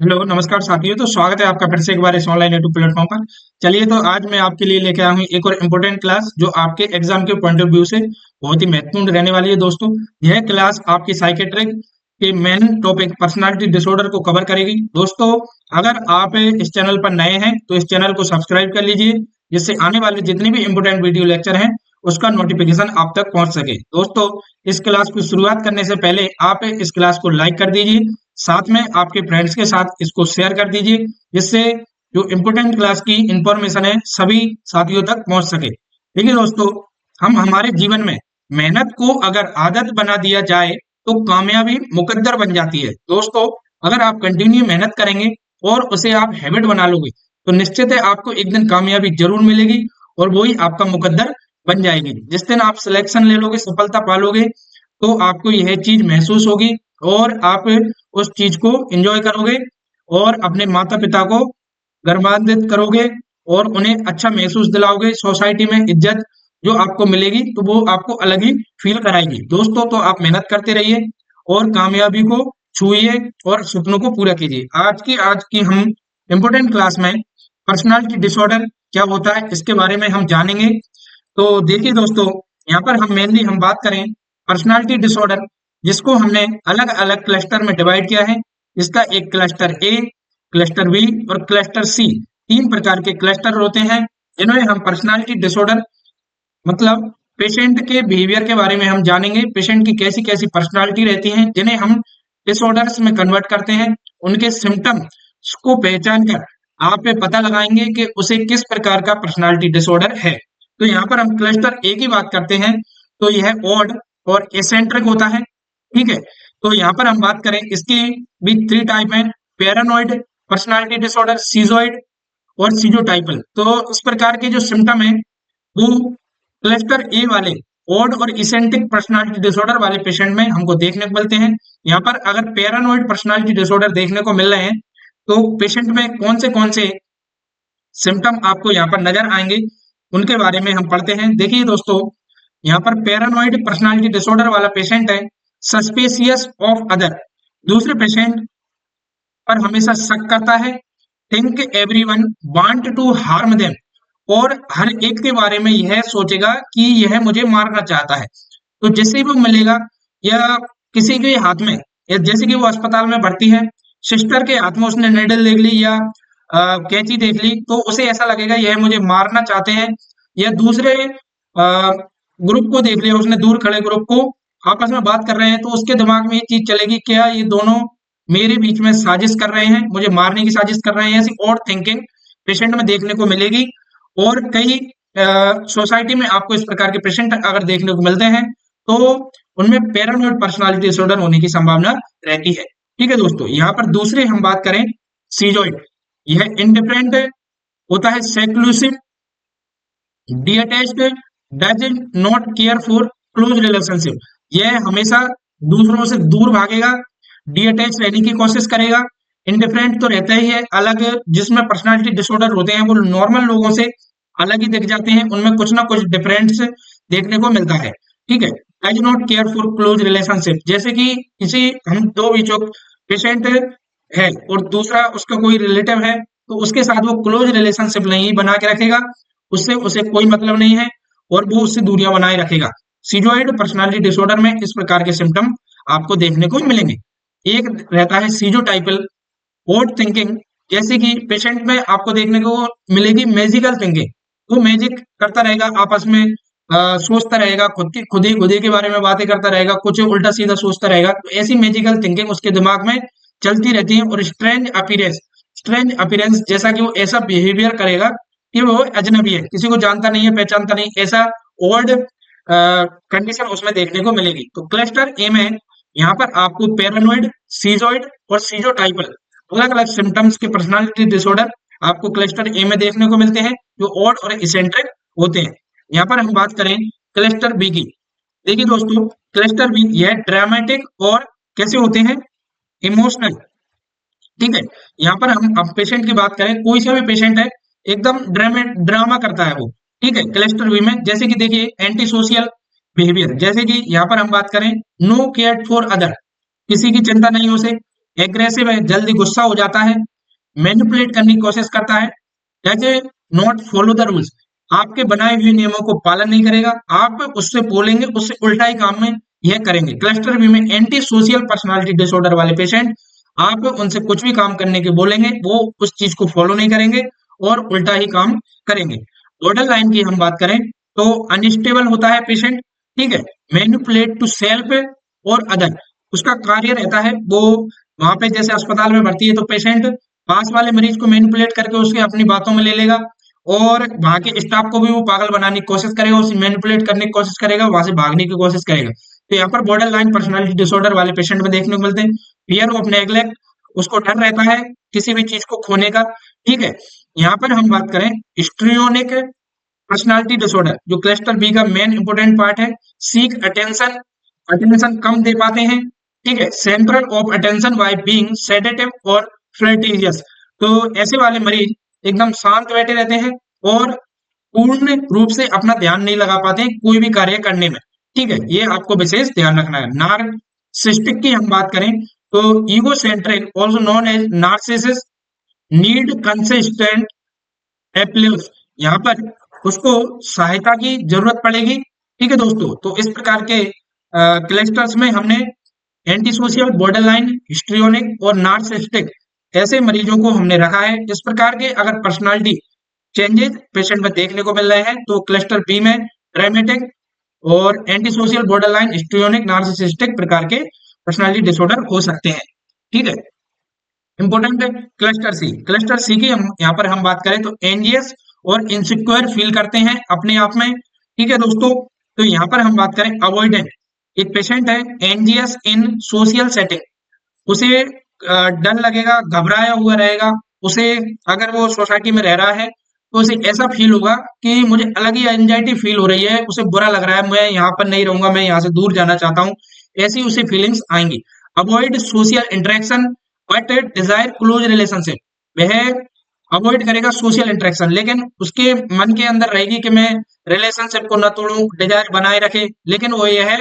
Hello नमस्कार साथियों। तो स्वागत है आपका फिर से एक बार इस ऑनलाइन यूट्यूब प्लेटफॉर्म पर। चलिए, तो आज मैं आपके लिए लेके आया हूँ एक और इम्पोर्टेंट क्लास जो आपके एग्जाम के पॉइंट ऑफ व्यू से बहुत ही महत्वपूर्ण रहने वाली है दोस्तों। यह क्लास आपकी साइकेट्रिक के मेन टॉपिक पर्सनालिटी डिसऑर्डर को कवर करेगी दोस्तों। अगर आप इस चैनल पर नए हैं तो इस चैनल को सब्सक्राइब कर लीजिए, जिससे आने वाले जितनी भी इम्पोर्टेंट वीडियो लेक्चर हैं उसका नोटिफिकेशन आप तक पहुंच सके। दोस्तों, इस क्लास की शुरुआत करने से पहले आप इस क्लास को लाइक कर दीजिए, साथ में आपके फ्रेंड्स के साथ इसको शेयर कर दीजिए, जिससे जो इम्पोर्टेंट क्लास की इंफॉर्मेशन है सभी साथियों तक पहुंच सके। देखिए दोस्तों, हम हमारे जीवन में मेहनत को अगर आदत बना दिया जाए तो कामयाबी मुकद्दर बन जाती है दोस्तों। अगर आप कंटिन्यू मेहनत करेंगे और उसे आप हैबिट बना लोगे तो निश्चित है आपको एक दिन कामयाबी जरूर मिलेगी और वही आपका मुकद्दर बन जाएगी। जिस दिन आप सिलेक्शन ले लोगे, सफलता पालोगे, तो आपको यह चीज महसूस होगी और आप उस चीज को एंजॉय करोगे और अपने माता पिता को गर्वान्वित करोगे और उन्हें अच्छा महसूस दिलाओगे। सोसाइटी में इज्जत जो आपको मिलेगी तो वो आपको अलग ही फील कराएगी दोस्तों। तो आप मेहनत करते रहिए और कामयाबी को छूइए और सपनों को पूरा कीजिए। आज की हम इम्पोर्टेंट क्लास में पर्सनालिटी डिसऑर्डर क्या होता है इसके बारे में हम जानेंगे। तो देखिए दोस्तों, यहाँ पर हम बात करें पर्सनालिटी डिसऑर्डर, जिसको हमने अलग अलग क्लस्टर में डिवाइड किया है। इसका एक क्लस्टर ए, क्लस्टर बी और क्लस्टर सी, तीन प्रकार के क्लस्टर होते हैं जिन्हें हम पर्सनालिटी डिसऑर्डर मतलब पेशेंट के बिहेवियर के बारे में हम जानेंगे। पेशेंट की कैसी कैसी पर्सनालिटी रहती हैं जिन्हें हम डिसऑर्डर्स में कन्वर्ट करते हैं। उनके सिम्टम्स को पहचान कर आप ये पता लगाएंगे कि उसे किस प्रकार का पर्सनालिटी डिसऑर्डर है। तो यहाँ पर हम क्लस्टर ए की बात करते हैं, तो यह ऑड और एसेंट्रिक होता है। ठीक है, तो यहाँ पर हम बात करें, इसकी भी थ्री टाइप है: पैरानॉइड पर्सनालिटी डिसऑर्डर, सीजोइड और सीजोटाइपल। तो इस प्रकार के जो सिम्टम है वो क्लस्टर ए वाले ऑड और इसेंट्रिक पर्सनालिटी डिसऑर्डर वाले पेशेंट में हमको देखने को मिलते हैं। यहाँ पर अगर पैरानॉइड पर्सनालिटी डिसऑर्डर देखने को मिल रहे हैं तो पेशेंट में कौन से सिम्टम आपको यहाँ पर नजर आएंगे उनके बारे में हम पढ़ते हैं। देखिए दोस्तों, यहाँ पर पैरानॉइड पर्सनालिटी डिसऑर्डर वाला पेशेंट है सस्पिशियस ऑफ अदर, दूसरे पेशेंट पर हमेशा शक करता है। Think everyone want to harm them, और हर एक के बारे में यह सोचेगा कि यह मुझे मारना चाहता है। तो जैसे ही वो मिलेगा या किसी के हाथ में, या जैसे कि वो अस्पताल में भर्ती है, सिस्टर के हाथ में उसने नेडल देख ली या कैंची देख ली, तो उसे ऐसा लगेगा यह मुझे मारना चाहते हैं। या दूसरे ग्रुप को देख लिया उसने, दूर खड़े ग्रुप को आपस में बात कर रहे हैं, तो उसके दिमाग में ये चीज चलेगी, क्या ये दोनों मेरे बीच में साजिश कर रहे हैं, मुझे मारने की साजिश कर रहे हैं। ऐसी और थिंकिंग पेशेंट में देखने को मिलेगी। और कई सोसाइटी में आपको इस प्रकार के पेशेंट अगर देखने को मिलते हैं तो उनमें पैरानॉइड पर्सनालिटी डिसऑर्डर होने की संभावना रहती है। ठीक है दोस्तों, यहाँ पर दूसरे हम बात करें सीजोइड, यह इंडिफरेंट होता है, seclusive, detached, does not care for close relationship, यह हमेशा दूसरों से दूर भागेगा, डिअटैच रहने की कोशिश करेगा। इंडिफरेंट तो रहता ही है अलग, जिसमें पर्सनालिटी डिसऑर्डर होते हैं वो नॉर्मल लोगों से अलग ही दिख जाते हैं, उनमें कुछ ना कुछ डिफरेंस देखने को मिलता है। ठीक है, does not care for close relationship, जैसे कि किसी हम दो बीचों पेशेंट है और दूसरा उसका कोई रिलेटिव है, तो उसके साथ वो क्लोज रिलेशनशिप नहीं बना के रखेगा, उससे उसे कोई मतलब नहीं है और वो उससे दूरियां बनाए रखेगा। सीजोइड पर्सनालिटी डिसऑर्डर में इस प्रकार के सिम्टम आपको देखने को मिलेंगे। एक रहता है सीजोटाइपल ओवर थिंकिंग, जैसे कि पेशेंट में आपको देखने को मिलेगी मैजिकल थिंकिंग, वो मैजिक करता रहेगा, आपस में सोचता रहेगा, खुद ही के बारे में बातें करता रहेगा, कुछ उल्टा सीधा सोचता रहेगा। तो ऐसी मैजिकल थिंकिंग उसके दिमाग में चलती रहती है। और स्ट्रेंज अपीयरेंस, जैसा कि वो ऐसा बिहेवियर करेगा कि वो अजनबी है, किसी को जानता नहीं है, पहचानता नहीं, ऐसा ओल्ड कंडीशन उसमें देखने को मिलेगी। तो क्लस्टर ए में यहाँ पर आपको पैरानॉइड, सीजोइड और सीजोटाइपल अलग अलग सिम्टम्स के पर्सनालिटी डिसऑर्डर आपको क्लस्टर ए में देखने को मिलते हैं, जो ऑड और इसेंट्रिक होते हैं। यहाँ पर हम बात करें क्लस्टर बी की। देखिए दोस्तों, क्लस्टर बी यह ड्रामेटिक और कैसे होते हैं, इमोशनल। ठीक है, यहाँ पर हम अब पेशेंट की बात करें, कोई सा भी पेशेंट है एकदम ड्रामा करता है वो। ठीक है, क्लस्टर बी में जैसे कि देखिए एंटी सोशल बिहेवियर, जैसे कि यहाँ पर हम बात करें नो केयर फॉर अदर, किसी की चिंता नहीं उसे, एग्रेसिव है, जल्दी गुस्सा हो जाता है, मैनिपुलेट करने की कोशिश करता है, जैसे नॉट फॉलो द रूल्स, आपके बनाए हुए नियमों को पालन नहीं करेगा, आप उससे बोलेंगे उससे उल्टा ही काम में यह करेंगे। क्लस्टर बी में एंटी सोशल पर्सनालिटी डिसऑर्डर वाले पेशेंट, आप उनसे कुछ भी काम करने के बोलेंगे वो उस चीज को फॉलो नहीं करेंगे और उल्टा ही काम करेंगे। बॉर्डर लाइन की हम बात करें तो अनस्टेबल होता है पेशेंट, ठीक है, मैनिपुलेट टू सेल्फ और अदर, उसका कार्य रहता है वो वहां पे जैसे अस्पताल में भर्ती है तो पेशेंट पास वाले मरीज को मैनिपुलेट करके उसके अपनी बातों में ले लेगा और वहां के स्टाफ को भी वो पागल बनाने की कोशिश करेगा, उसे मैनिपुलेट करने की कोशिश करेगा, वहां से भागने की कोशिश करेगा। तो यहाँ पर बॉर्डर लाइन पर्सनैलिटी डिसऑर्डर वाले पेशेंट में देखने को मिलते हैं। फियर ऑफ नेग्लेक्ट, उसको डर रहता है किसी भी चीज को खोने का, ठीक है। यहाँ पर हम बात करें हिस्ट्रियोनिक पर्सनालिटी डिसऑर्डर, जो क्लस्टर बी का मेन इंपोर्टेंट पार्ट है, सीक अटेंशन, अटेंशन कम दे पाते हैं, ठीक है, central of attention by being sedative और फ्लर्टिशियस, तो ऐसे वाले मरीज एकदम शांत बैठे रहते हैं और पूर्ण रूप से अपना ध्यान नहीं लगा पाते हैं कोई भी कार्य करने में, ठीक है, ये आपको विशेष ध्यान रखना है। नार्सिसिस्टिक की हम बात करें तो ego centric also known as narcissist need consistent applause, यहाँ पर उसको सहायता की जरूरत पड़ेगी, ठीक है दोस्तों। तो इस प्रकार के क्लस्टर्स में हमने anti social, border line, histrionic और नार्सिसिस्टिक ऐसे मरीजों को हमने रखा है। इस प्रकार के अगर पर्सनालिटी चेंजेस पेशेंट में देखने को मिल रहे हैं तो क्लस्टर बी में ड्रामेटिक और anti social, border line, histrionic, narcissistic प्रकार के पर्सनालिटी डिसऑर्डर हो सकते हैं, ठीक है। इंपॉर्टेंट है क्लस्टर सी की हम यहाँ पर हम बात करें तो एंजियस और इनसिक्योर फील करते हैं अपने आप में, ठीक है दोस्तों। तो यहाँ पर हम बात करें अवॉइडेंट, एक पेशेंट है एंजियस इन सोशल सेटिंग, उसे डर लगेगा, घबराया हुआ रहेगा, उसे अगर वो सोसाइटी में रह रहा है तो उसे ऐसा फील होगा कि मुझे अलग ही एंजाइटी फील हो रही है, उसे बुरा लग रहा है, मैं यहाँ पर नहीं रहूंगा, मैं यहाँ से दूर जाना चाहता हूँ, ऐसी उसे फीलिंग्स आएंगी। Avoid social interaction but desire close relationship, वह अवॉइड करेगा सोशल इंटरेक्शन लेकिन उसके मन के अंदर रहेगी कि मैं रिलेशनशिप को न तोड़ूं, डिजायर बनाए रखे, लेकिन वो ये है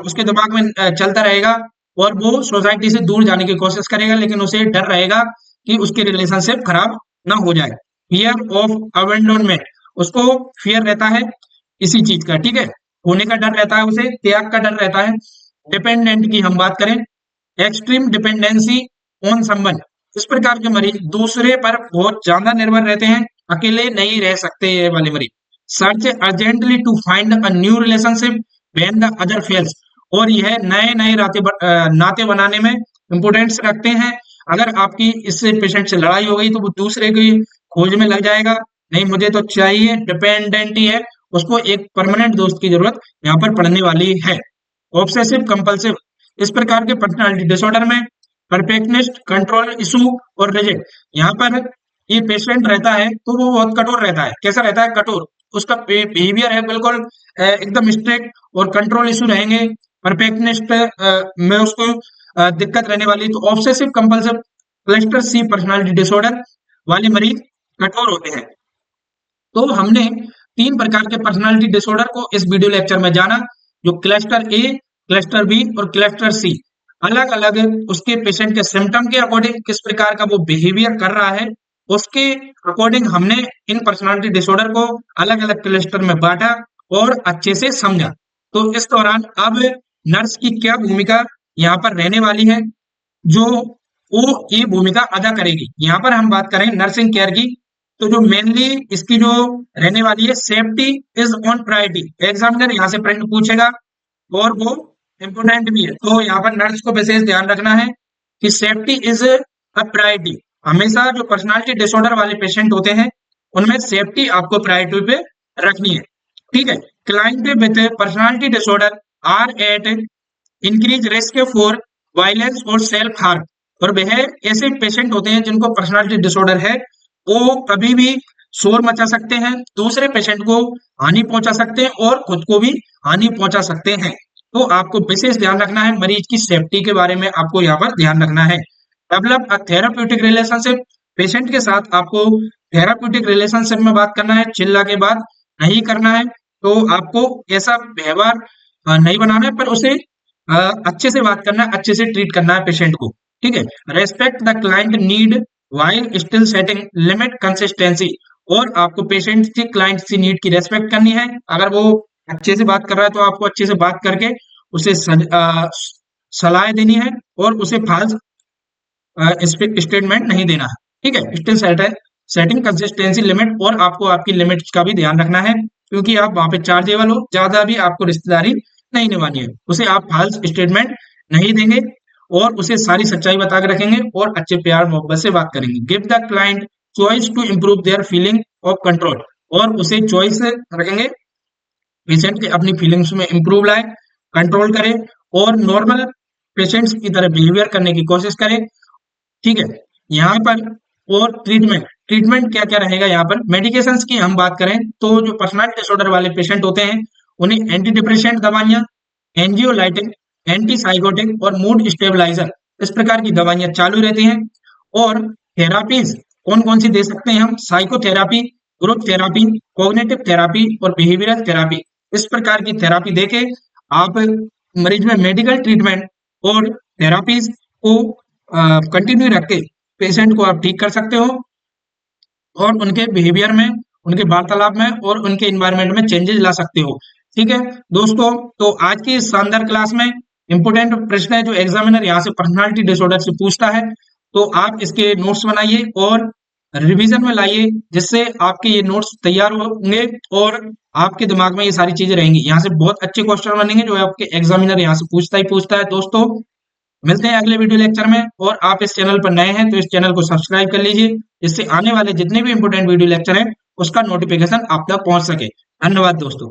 उसके दिमाग में चलता रहेगा और वो सोसाइटी से दूर जाने की कोशिश करेगा, लेकिन उसे डर रहेगा कि उसकी रिलेशनशिप खराब ना हो जाए। फियर ऑफ अबेंडोनमेंट, उसको फियर रहता है इसी चीज का, ठीक है, होने का डर रहता है, उसे त्याग का डर रहता है। डिपेंडेंट की हम बात करें, एक्सट्रीम डिपेंडेंसी ऑन समवन, इस प्रकार के मरीज दूसरे पर बहुत ज्यादा निर्भर रहते हैं, अकेले नहीं रह सकते ये वाले मरीज। Search urgently to find a new relationship when the other fails, और यह नए नए नाते बनाने में इंपोर्टेंस रखते हैं। अगर आपकी इससे पेशेंट से लड़ाई हो गई तो वो दूसरे की खोज में लग जाएगा, नहीं मुझे तो चाहिए, डिपेंडेंट ही है, उसको एक परमानेंट दोस्त की जरूरत यहाँ पर पड़ने वाली है। ऑब्सेसिव कंपल्सिव, इस प्रकार के पर्सनालिटी डिसऑर्डर में परफेक्टनिस्ट, कंट्रोल इशू और रिजिड, यहाँ पर ये पेशेंट रहता है तो वो बहुत कठोर रहता है। कैसा रहता है? कठोर, उसका बिहेवियर है बिल्कुल एकदम स्ट्रिक्ट, और कंट्रोल इशू रहेंगे, परफेक्टनिस्ट में उसको दिक्कत रहने वाली। तो obsessive compulsive cluster C personality disorder वाले मरीज कठोर होते हैं। तो हमने 3 प्रकार के पर्सनालिटी डिसऑर्डर को इस वीडियो लेक्चर में जाना, जो क्लस्टर ए, क्लस्टर बी और क्लस्टर सी, अलग अलग उसके पेशेंट के सिम्टम के अकॉर्डिंग किस प्रकार का वो बिहेवियर कर रहा है, उसके अकॉर्डिंग हमने इन पर्सनालिटी डिसऑर्डर को अलग अलग क्लस्टर में बांटा और अच्छे से समझा। तो इस दौरान अब नर्स की क्या भूमिका यहाँ पर रहने वाली है, जो वो ये भूमिका अदा करेगी। यहाँ पर हम बात करें नर्सिंग केयर की, तो जो मेनली इसकी जो रहने वाली है, safety is on priority, examiner यहाँ से प्रश्न पूछेगा और वो इम्पोर्टेंट भी है, तो यहाँ पर नर्स को विशेष ध्यान रखना है कि सेफ्टी इज अ प्रायोरिटी। हमेशा जो पर्सनालिटी डिसऑर्डर वाले पेशेंट होते हैं उनमें सेफ्टी आपको प्रायोरिटी पे रखनी है, ठीक है। Client with personality disorder are at increase risk for violence और सेल्फ हार्म, और वह ऐसे पेशेंट होते हैं जिनको पर्सनालिटी डिसऑर्डर है, वो कभी भी शोर मचा सकते हैं, दूसरे पेशेंट को हानि पहुंचा सकते हैं और खुद को भी हानि पहुंचा सकते हैं। तो आपको विशेष ध्यान रखना है, मरीज की सेफ्टी के बारे में आपको यहाँ पर ध्यान रखना है। Develop a therapeutic relationship, patient के साथ आपको थेराप्यूटिक रिलेशनशिप में बात करना है, चिल्ला के बात नहीं करना है। तो आपको ऐसा व्यवहार नहीं बनाना है, पर उसे अच्छे से बात करना है, अच्छे से ट्रीट करना है पेशेंट को। ठीक है। Respect the client need while still setting limit consistency, और आपको पेशेंट की क्लाइंट की नीड की रेस्पेक्ट करनी है। अगर वो अच्छे से बात कर रहा है तो आपको अच्छे से बात करके उसे सलाह देनी है, और उसे फाल्स स्टेटमेंट नहीं देना है। ठीक है। स्टिल सेटिंग कंसिस्टेंसी लिमिट, और आपको आपकी लिमिट्स का भी ध्यान रखना है, क्योंकि आप वहां पे चार्जेबल हो, ज्यादा भी आपको रिश्तेदारी नहीं निभानी है। उसे आप फाल्स स्टेटमेंट नहीं देंगे, और उसे सारी सच्चाई बता के रखेंगे, और अच्छे प्यार मोहब्बत से बात करेंगे। Give the client choice to improve their feeling of control, और उसे चॉइस रखेंगे पेशेंट के अपनी फीलिंग्स में इंप्रूव लाए, कंट्रोल करे, और नॉर्मल पेशेंट्स की तरह बिहेवियर करने की कोशिश करे। ठीक है। यहाँ पर और ट्रीटमेंट, ट्रीटमेंट क्या क्या रहेगा यहाँ पर। मेडिकेशंस की हम बात करें तो जो पर्सनालिटी डिसऑर्डर वाले पेशेंट होते हैं उन्हें एंटी डिप्रेसेंट दवाइयाँ, एंजियोलाइटिक, एंटी साइकोटिक और मूड स्टेबलाइजर, इस प्रकार की दवाइयाँ चालू रहती हैं। और थेरापीज कौन कौन सी दे सकते हैं हम, psychotherapy, group therapy, cognitive therapy और बिहेवियरल थेरापी, इस प्रकार की थेरापी देके आप मरीज में मेडिकल ट्रीटमेंट और थेरापीज को कंटिन्यू रख के पेशेंट को आप ठीक कर सकते हो, और उनके बिहेवियर में, उनके वार्तालाप में और उनके इन्वायरमेंट में चेंजेस ला सकते हो। ठीक है दोस्तों, तो आज की इस शानदार क्लास में इंपोर्टेंट प्रश्न है जो एग्जामिनर यहाँ से पर्सनालिटी डिसऑर्डर से पूछता है, तो आप इसके नोट्स बनाइए और रिवीजन में लाइए, जिससे आपके ये नोट्स तैयार होंगे और आपके दिमाग में ये सारी चीजें रहेंगी। यहाँ से बहुत अच्छे क्वेश्चन बनेंगे जो आपके एग्जामिनर यहाँ से पूछता ही पूछता है। दोस्तों, मिलते हैं अगले वीडियो लेक्चर में, और आप इस चैनल पर नए हैं तो इस चैनल को सब्सक्राइब कर लीजिए, जिससे आने वाले जितने भी इंपोर्टेंट वीडियो लेक्चर हैं उसका नोटिफिकेशन आप तक पहुंच सके। धन्यवाद दोस्तों।